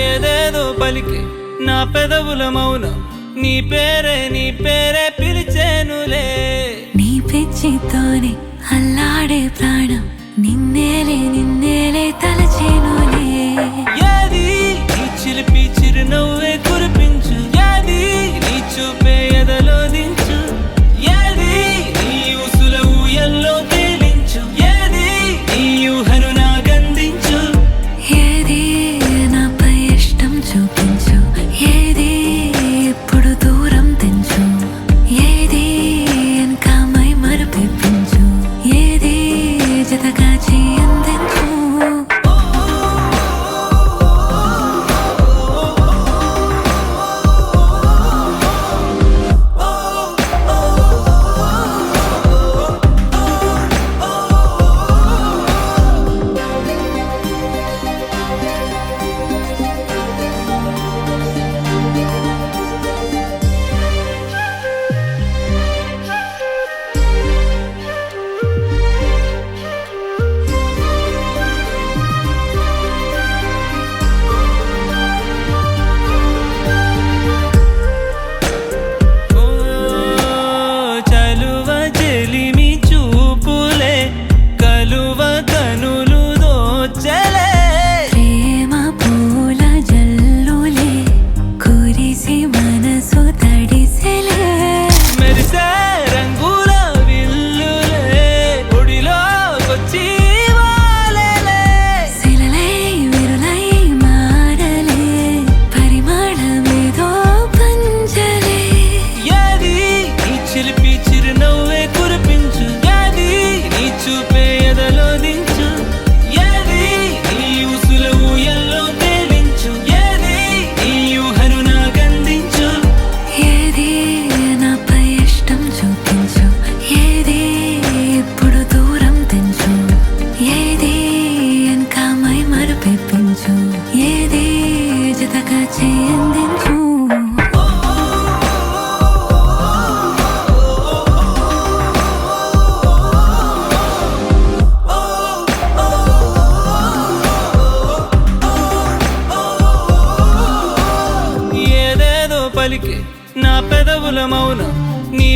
ఏదేదో పలికి నా పెదవుల మౌనం నీ పేరే పిలిచేనులే. నీ పిచ్చితోనే అల్లాడే ప్రాణం నిన్నేలే తలచేనులే. ఏది నీ చిలిపి చిరునవ్వే కురిపించు, ఏది నీ చూపే ఎదలో దించు, ఏది నీ ఊసుల ఊయల్లో తేలించు, ఏది నీ ఊహను నాగందించు. ఏది నాపై ఇష్టం చూపించు, ఏది ఇప్పుడు దూరం తెంచు, ఏది ఇంకా మై మరపించు, ఏది జతగా చేయందించు. చిలిపి చిరునవ్వే కురిపించు, ఏది నీ చూపే ఎదలో దించు, ఏది నీ ఊసుల ఊయల్లో తేలించు, ఏది నీ ఊహను నాగందించు. ఏది నాపై ఇష్టం చూపించు, ఏది ఇప్పుడు దూరం తెంచు, ఏది ఇంకా మై మరపించు, ఏది జతగా చేయందించు. పలికి నా పెదవుల మౌనం నీ